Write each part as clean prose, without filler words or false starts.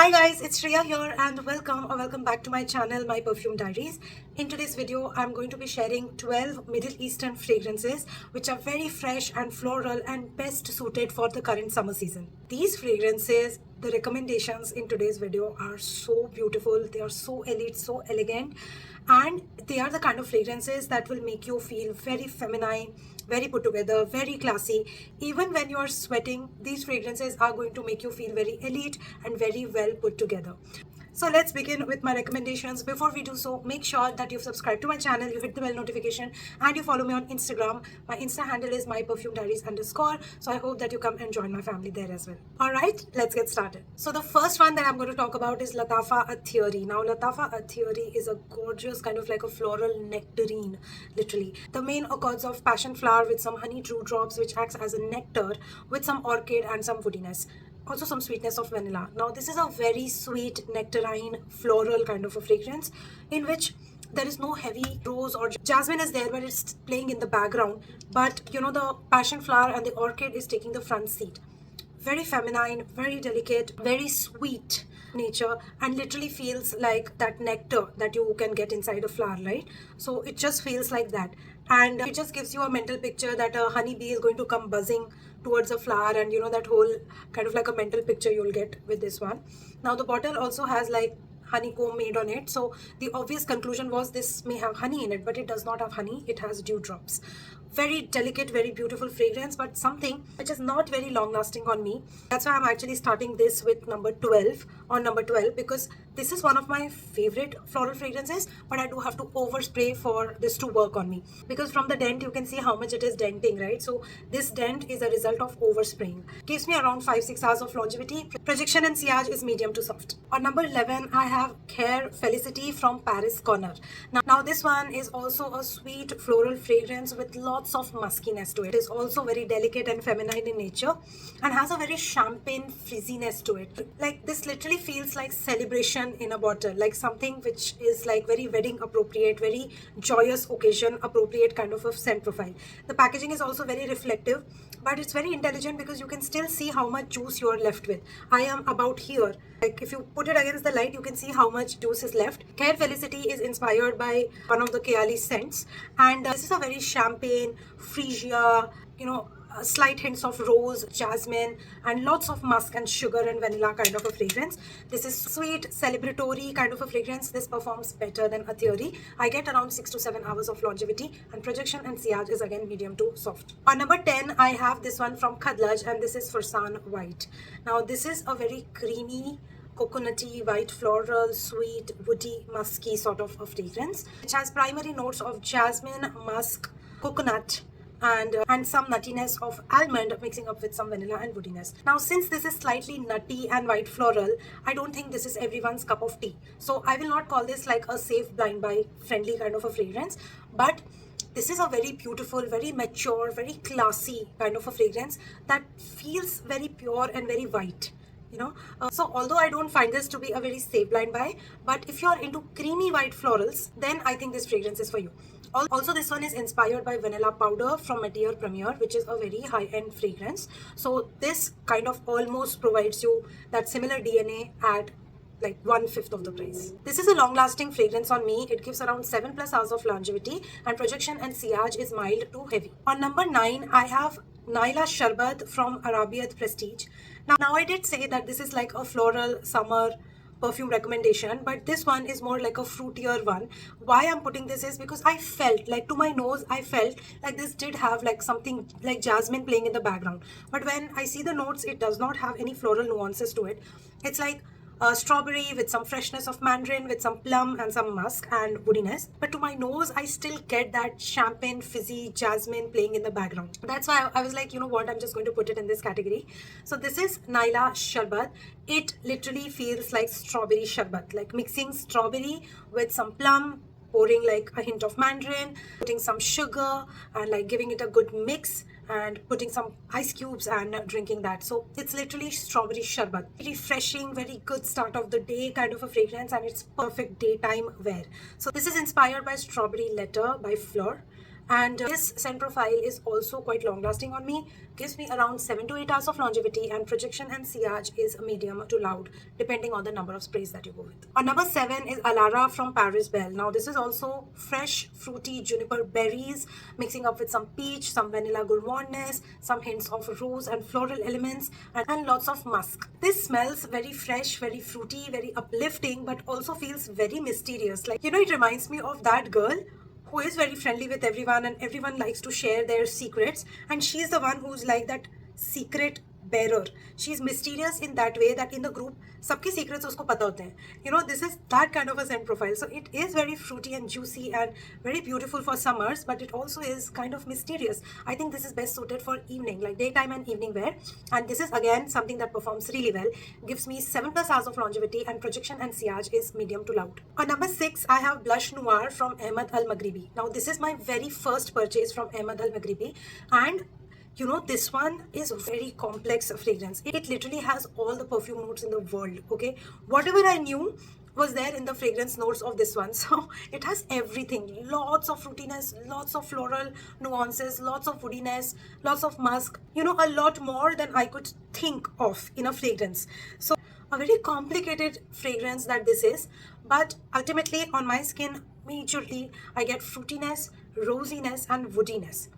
Hi guys, it's Shreya here and welcome back to my channel, My Perfume Diaries. In today's video, I'm going to be sharing 12 Middle Eastern fragrances which are very fresh and floral and best suited for the current summer season. These fragrances, the recommendations in today's video are so beautiful, they are so elite, so elegant, and they are the kind of fragrances that will make you feel very feminine, very put together, very classy. Even when you are sweating, these fragrances are going to make you feel very elite and very well put together. So let's begin with my recommendations. Before we do so, make sure that you've subscribed to my channel, you hit the bell notification, and you follow me on Instagram. My Insta handle is myperfumediaries_. So I hope that you come and join my family there as well. Alright, let's get started. So the first one that I'm going to talk about is Latafa Athiri. Now Latafa Athiri is a gorgeous kind of like a floral nectarine, literally. The main accords of passion flower with some honey dewdrops which acts as a nectar with some orchid and some woodiness. Also some sweetness of vanilla. Now this is a very sweet nectarine floral kind of a fragrance in which there is no heavy rose or jasmine is there, but it's playing in the background. But you know, the passion flower and the orchid is taking the front seat. Very feminine, very delicate, very sweet nature, and literally feels like that nectar that you can get inside a flower, right? So it just feels like that, and it just gives you a mental picture that a honeybee is going to come buzzing towards a flower, and you know, that whole kind of like a mental picture you'll get with this one. Now the bottle also has like honeycomb made on it, so the obvious conclusion was this may have honey in it, but it does not have honey, it has dewdrops. Very delicate, very beautiful fragrance, but something which is not very long lasting on me. That's why I'm actually starting this with number 12 on number 12, because this is one of my favorite floral fragrances, but I do have to overspray for this to work on me, because from the dent you can see how much it is denting, right? So this dent is a result of overspraying. Gives me around 5-6 hours of longevity. Projection and sillage is medium to soft. On number 11 I have Care Felicity from Paris Corner. Now this one is also a sweet floral fragrance with lots of muskiness to it. It is also very delicate and feminine in nature and has a very champagne frizziness to it. Like this literally feels like celebration in a bottle, like something which is like very wedding appropriate, very joyous occasion appropriate kind of a scent profile. The packaging is also very reflective, but it's very intelligent because you can still see how much juice you are left with. I am about here. Like if you put it against the light, you can see how much juice is left. Care Felicity is inspired by one of the Kayali scents, and this is a very champagne, freesia, you know, slight hints of rose, jasmine, and lots of musk and sugar and vanilla kind of a fragrance. This is sweet, celebratory kind of a fragrance. This performs better than Athiri. I get around 6 to 7 hours of longevity, and projection and sillage is again medium to soft. On number 10, I have this one from Khadlaj, and this is Farsan White. Now this is a very creamy, coconutty, white floral, sweet, woody, musky sort of a fragrance, which has primary notes of jasmine, musk, coconut, and some nuttiness of almond mixing up with some vanilla and woodiness. Now since this is slightly nutty and white floral, I don't think this is everyone's cup of tea, so I will not call this like a safe blind buy friendly kind of a fragrance, but this is a very beautiful, very mature, very classy kind of a fragrance that feels very pure and very white, you know. So although I don't find this to be a very safe blind buy, but if you're into creamy white florals, then I think this fragrance is for you. Also this one is inspired by vanilla powder from Matière Premier, which is a very high-end fragrance. So this kind of almost provides you that similar DNA at like 1/5 of the price. This is a long-lasting fragrance on me. It gives around 7+ hours of longevity, and projection and sillage is mild to heavy. On number 9, I have Naila Sharbat from Arabiat Prestige. Now I did say that this is like a floral summer perfume recommendation, but this one is more like a fruitier one. Why I'm putting this is because I felt like, to my nose, I felt like this did have like something like jasmine playing in the background, but when I see the notes, it does not have any floral nuances to it. It's like strawberry with some freshness of mandarin, with some plum and some musk and woodiness, but to my nose I still get that champagne fizzy jasmine playing in the background. That's why I was like, you know what, I'm just going to put it in this category. So this is Naila Sharbat. It literally feels like strawberry sharbat, like mixing strawberry with some plum, pouring like a hint of mandarin, putting some sugar and like giving it a good mix, and putting some ice cubes and drinking that. So it's literally strawberry sharbat. Refreshing, very good start of the day kind of a fragrance, and it's perfect daytime wear. So this is inspired by Strawberry Letter by Fleur, And this scent profile is also quite long lasting on me, gives me around 7 to 8 hours of longevity, and projection and sillage is medium to loud depending on the number of sprays that you go with. On number 7 is Alara from Paris Belle. Now this is also fresh fruity juniper berries mixing up with some peach, some vanilla gourmandness, some hints of rose and floral elements, and lots of musk. This smells very fresh, very fruity, very uplifting, but also feels very mysterious. Like, it reminds me of that girl who is very friendly with everyone and everyone likes to share their secrets, and she's the one who's like that secret bearer. She's mysterious in that way that in the group सबके secrets उसको पता होते हैं. This is that kind of a scent profile. So it is very fruity and juicy and very beautiful for summers, but it also is kind of mysterious. I think this is best suited for evening, like daytime and evening wear. And this is again something that performs really well. Gives me 7+ hours of longevity, and projection and sillage is medium to loud. On number 6, I have Blush Noir from Ahmed Al Maghribi. Now this is my very first purchase from Ahmed Al Maghribi, and this one is a very complex fragrance. It literally has all the perfume notes in the world, okay? Whatever I knew was there in the fragrance notes of this one. So it has everything. Lots of fruitiness, lots of floral nuances, lots of woodiness, lots of musk. A lot more than I could think of in a fragrance. So a very complicated fragrance that this is. But ultimately on my skin, majorly, I get fruitiness, rosiness and woodiness.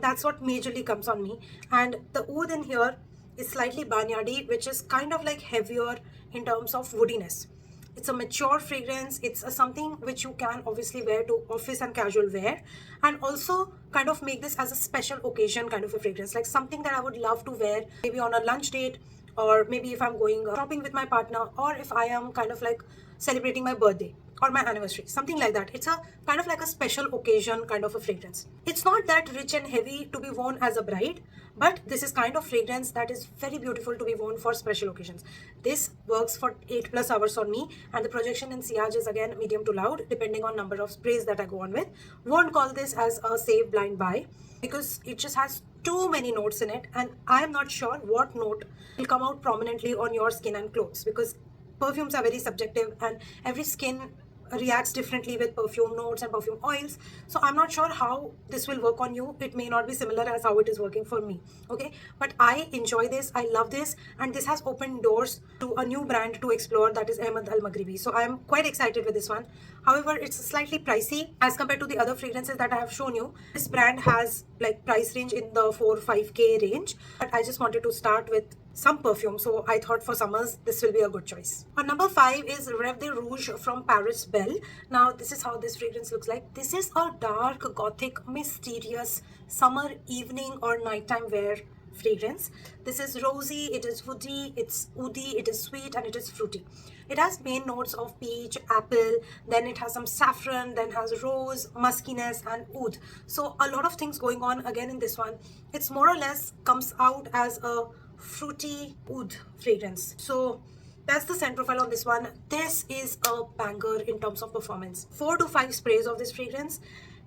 That's what majorly comes on me. And the oud in here is slightly barnyardy, which is kind of like heavier in terms of woodiness. It's a mature fragrance. It's something which you can obviously wear to office and casual wear, and also kind of make this as a special occasion kind of a fragrance, like something that I would love to wear maybe on a lunch date, or maybe if I'm going shopping with my partner, or if I am kind of like celebrating my birthday or my anniversary, something like that. It's a kind of like a special occasion kind of a fragrance. It's not that rich and heavy to be worn as a bride, but this is kind of fragrance that is very beautiful to be worn for special occasions. This works for 8+ hours on me, and the projection and sillage is again medium to loud depending on number of sprays that I go on with. Won't call this as a save blind buy because it just has too many notes in it, and I am not sure what note will come out prominently on your skin and clothes, because perfumes are very subjective and every skin reacts differently with perfume notes and perfume oils. So I'm not sure how this will work on you. It may not be similar as how it is working for me, okay? But I enjoy this, I love this, and this has opened doors to a new brand to explore, that is Ahmed Al Maghribi. So I'm quite excited with this one. However, it's slightly pricey as compared to the other fragrances that I have shown you. This brand has like price range in the 4-5K range, but I just wanted to start with some perfume, so I thought for summers this will be a good choice. On number 5 is Rêve de Rouge from Paris Belle. Now this is how this fragrance looks like. This is a dark, gothic, mysterious summer evening or nighttime wear fragrance. This is rosy, it is woody, it's woody, it is sweet, and it is fruity. It has main notes of peach, apple, then it has some saffron, then has rose, muskiness, and oud. So a lot of things going on again in this one. It's more or less comes out as a fruity oud fragrance. So that's the scent profile on this one. This is a banger in terms of performance. 4 to 5 sprays of this fragrance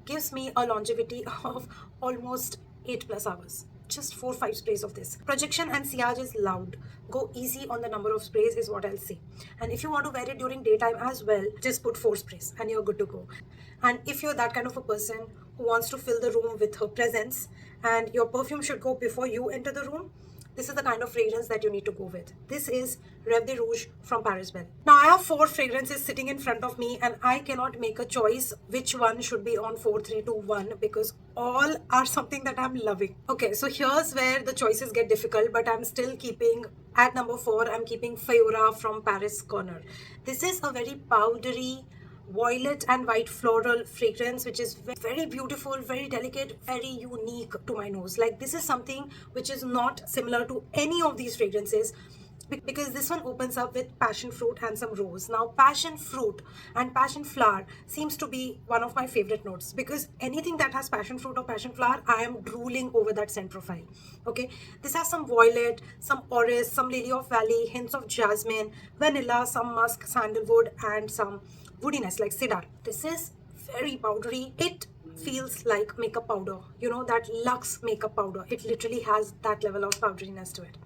gives me a longevity of almost 8+ hours. Just 4-5 sprays of this. Projection and sillage is loud. Go easy on the number of sprays is what I'll say. And if you want to wear it during daytime as well, just put 4 sprays and you're good to go. And if you're that kind of a person who wants to fill the room with her presence, and your perfume should go before you enter the room, this is the kind of fragrance that you need to go with. This is Rêve de Rouge from Paris Belle. Now I have 4 fragrances sitting in front of me, and I cannot make a choice which one should be on 4, 3, 2, 1 because all are something that I'm loving. Okay, so here's where the choices get difficult, but I'm still keeping, at number 4, I'm keeping Fiora from Paris Corner. This is a very powdery, violet and white floral fragrance, which is very beautiful, very delicate, very unique to my nose. Like, this is something which is not similar to any of these fragrances, because this one opens up with passion fruit and some rose. Now passion fruit and passion flower seems to be one of my favorite notes, because anything that has passion fruit or passion flower, I am drooling over that scent profile. Okay, this has some violet, some orris, some lily of valley, hints of jasmine, vanilla, some musk, sandalwood, and some woodiness like cedar. This is very powdery. It feels like makeup powder, that luxe makeup powder. It literally has that level of powderiness to it.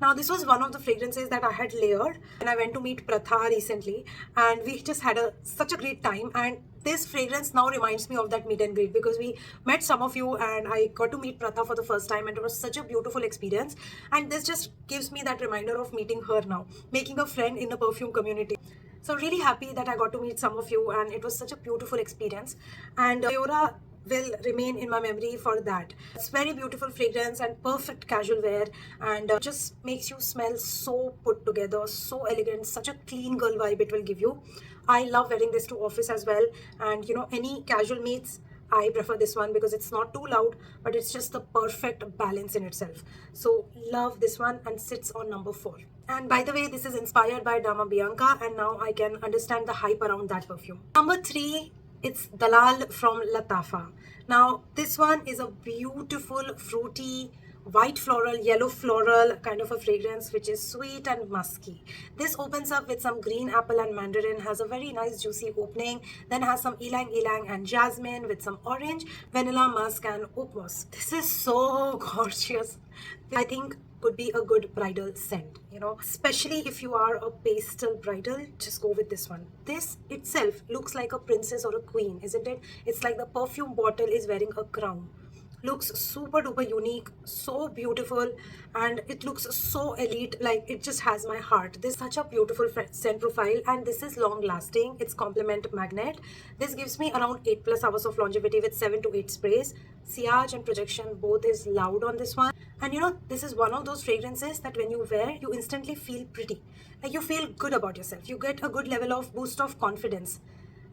Now this was one of the fragrances that I had layered and I went to meet Pratha recently, and we just had such a great time. And this fragrance now reminds me of that meet and greet, because we met some of you and I got to meet Pratha for the first time, and it was such a beautiful experience. And this just gives me that reminder of meeting her now, making a friend in the perfume community. So really happy that I got to meet some of you, and it was such a beautiful experience. And Leora will remain in my memory for that. It's very beautiful fragrance and perfect casual wear, and just makes you smell so put together, so elegant, such a clean girl vibe it will give you. I love wearing this to office as well, and any casual meets, I prefer this one because it's not too loud, but it's just the perfect balance in itself. So love this one, and sits on number 4. And by the way, this is inspired by Dama Bianca, and now I can understand the hype around that perfume. Number 3, it's Dalal from Latafa. Now this one is a beautiful fruity white floral, yellow floral kind of a fragrance, which is sweet and musky. This opens up with some green apple and mandarin, has a very nice juicy opening, then has some ylang ylang and jasmine with some orange, vanilla, musk and oak moss. This is so gorgeous. I think could be a good bridal scent, especially if you are a pastel bridal. Just go with this one. This itself looks like a princess or a queen, isn't it? It's like the perfume bottle is wearing a crown. Looks super duper unique, so beautiful, and it looks so elite, like it just has my heart. This is such a beautiful scent profile, and this is long lasting. It's complement magnet. This gives me around 8+ hours of longevity with 7 to 8 sprays. Sillage and projection both is loud on this one. And this is one of those fragrances that when you wear, you instantly feel pretty, like you feel good about yourself. You get a good level of boost of confidence.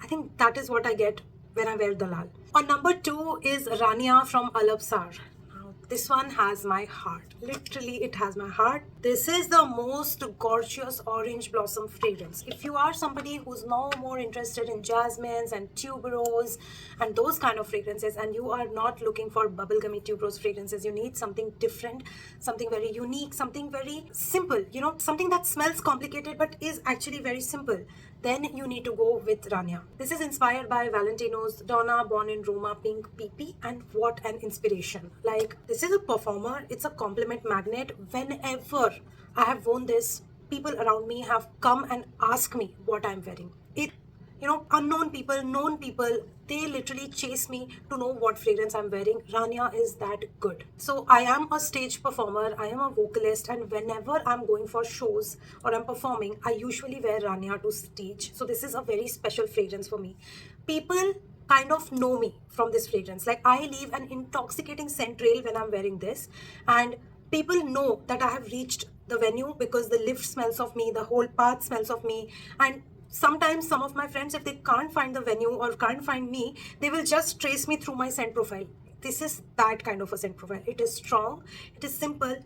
I think that is what I get when I wear Dalal. On number 2 is Rania from Alabsar. Now, this one has my heart. Literally, it has my heart. This is the most gorgeous orange blossom fragrance. If you are somebody who's no more interested in jasmines and tuberose and those kind of fragrances, and you are not looking for bubblegummy tuberose fragrances, you need something different, something very unique, something very simple, something that smells complicated but is actually very simple, then you need to go with Rania. This is inspired by Valentino's Donna Born in Roma Pink PP, and what an inspiration. Like, this is a performer, it's a compliment magnet. Whenever I have worn this, people around me have come and asked me what I'm wearing. Unknown people, known people, they literally chase me to know what fragrance I'm wearing. Rania is that good. So I am a stage performer, I am a vocalist, and whenever I'm going for shows or I'm performing, I usually wear Rania to stage. So this is a very special fragrance for me. People kind of know me from this fragrance. Like, I leave an intoxicating scent trail when I'm wearing this, and people know that I have reached the venue because the lift smells of me, the whole path smells of me. And sometimes some of my friends, if they can't find the venue or can't find me, they will just trace me through my scent profile. This is that kind of a scent profile. It is strong, it is simple,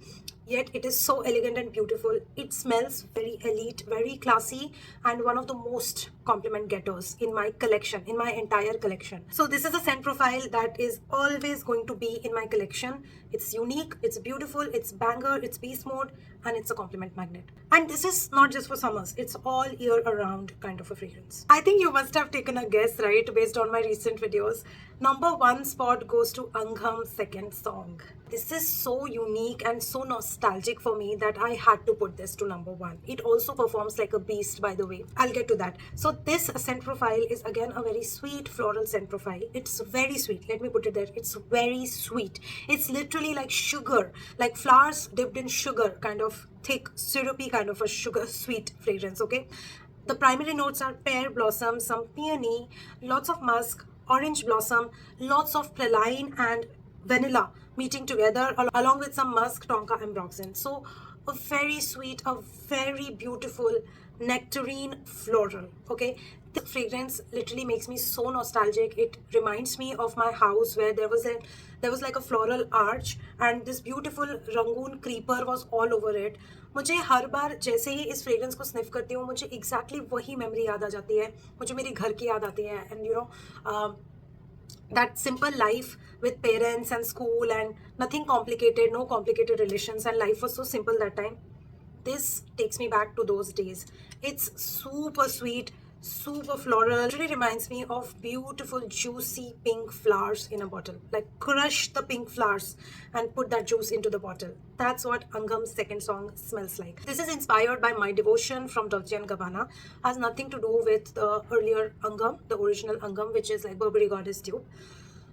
yet it is so elegant and beautiful. It smells very elite, very classy, and one of the most compliment getters in my collection, in my entire collection. So this is a scent profile that is always going to be in my collection. It's unique, it's beautiful, it's banger, it's beast mode, and it's a compliment magnet. And this is not just for summers, it's all year around kind of a fragrance. I think you must have taken a guess, right, based on my recent videos. Number 1 spot goes to Angham's Second Song. This is so unique and so nostalgic for me that I had to put this to number 1. It also performs like a beast, by the way. I'll get to that. So this scent profile is again a very sweet floral scent profile. It's very sweet. Let me put it there. It's very sweet. It's literally like sugar, like flowers dipped in sugar, kind of thick, syrupy kind of a sugar sweet fragrance, okay? The primary notes are pear blossom, some peony, lots of musk, orange blossom, lots of praline and vanilla meeting together, along with some musk, tonka, and ambroxan. So a very sweet, a very beautiful nectarine floral, okay? The fragrance literally makes me so nostalgic. It reminds me of my house where there was like a floral arch and this beautiful rangoon creeper was all over it. मुझे हर बार जैसे ही इस fragrance को sniff करती हूँ, मुझे exactly वही memory याद आ जाती है. मुझे मेरे घर की याद आती है. And that simple life with parents and school and nothing complicated, no complicated relations, and life was so simple that time. This takes me back to those days. It's super sweet, super floral. It really reminds me of beautiful juicy pink flowers in a bottle. Like crush the pink flowers and put that juice into the bottle. That's what Angham's second song smells like. This is inspired by My Devotion from Dolce & Gabbana. Has nothing to do with the earlier Angham, the original Angham, which is like Burberry Goddess dupe.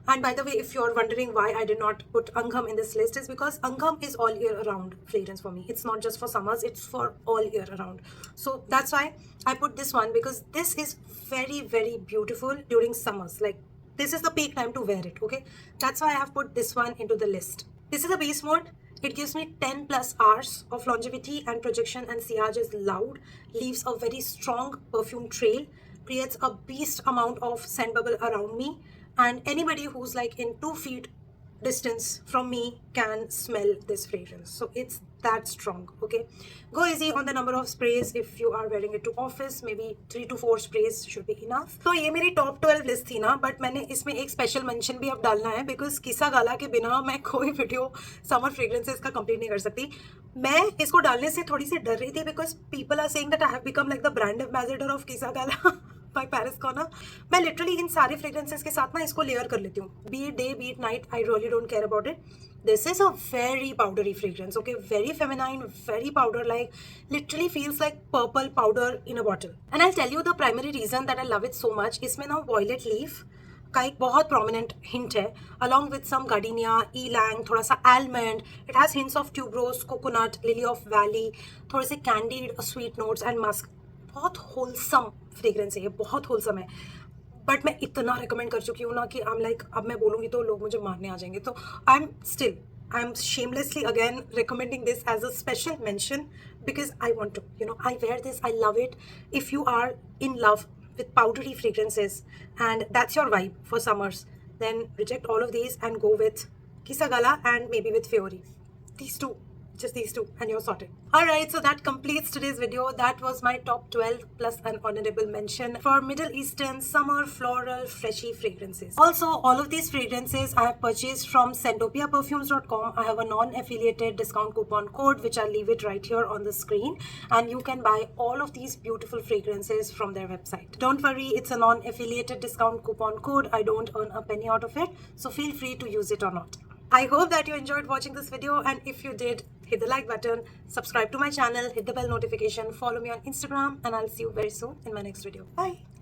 And by the way, if you're wondering why I did not put Angham in this list, is because Angham is all year round fragrance for me. It's not just for summers, it's for all year around. So that's why I put this one, because this is very, very beautiful during summers. Like this is the peak time to wear it, okay? That's why I have put this one into the list. This is a base mode. It gives me 10 plus hours of longevity and projection, and sillage is loud, leaves a very strong perfume trail, creates a beast amount of scent bubble around me, and anybody who's like in 2 feet distance from me can smell this fragrance. So it's that strong, okay? Go easy on the number of sprays. If you are wearing it to office, maybe 3 to 4 sprays should be enough. तो ये मेरी top 12 list थी ना, but मैंने इसमें एक special mention भी अब डालना है, because किसा गाला के बिना मैं कोई वीडियो summer fragrances का complete नहीं कर सकती. मैं इसको डालने से थोड़ी सी डर रही थी, because people are saying that I have become like the brand ambassador of किसा गाला by Paris Corner. मैं लिटरली इन सारे फ्रेग्रेंसेस के साथ ना इसको लेयर कर लेती हूँ. B it day, B it night, I really don't care about it. This is a very powdery fragrance, okay? Very feminine, very powder like. Literally feels like purple powder in a bottle. And I'll tell you the primary reason that I love it so much. इसमें ना violet leaf का एक बहुत prominent hint है, along with some gardenia, ylang, थोड़ा सा almond. It has hints of tuberose, coconut, lily of valley, थोड़े से candied, sweet notes and musk. बहुत होलसम फ्रेग्रेंस है ये, बहुत होलसम है. बट मैं इतना रिकमेंड कर चुकी हूँ ना कि आई एम लाइक, अब मैं बोलूँगी तो लोग मुझे मारने आ जाएंगे. तो I am shamelessly again recommending this as a special mention, because I want to, I wear this, I love it. If you are in love with powdery fragrances and that's your vibe for summers, then reject all of these and go with Kisa Gala and maybe with Fiori. These two, just these two, and you're sorted. Alright, so that completes today's video. That was my top 12 plus an honorable mention for Middle Eastern summer floral freshy fragrances. Also, all of these fragrances I have purchased from ScentopiaPerfumes.com. I have a non-affiliated discount coupon code, which I'll leave it right here on the screen, and you can buy all of these beautiful fragrances from their website. Don't worry, it's a non-affiliated discount coupon code. I don't earn a penny out of it, so feel free to use it or not. I hope that you enjoyed watching this video, and if you did, hit the like button, subscribe to my channel, hit the bell notification, follow me on Instagram, and I'll see you very soon in my next video. Bye!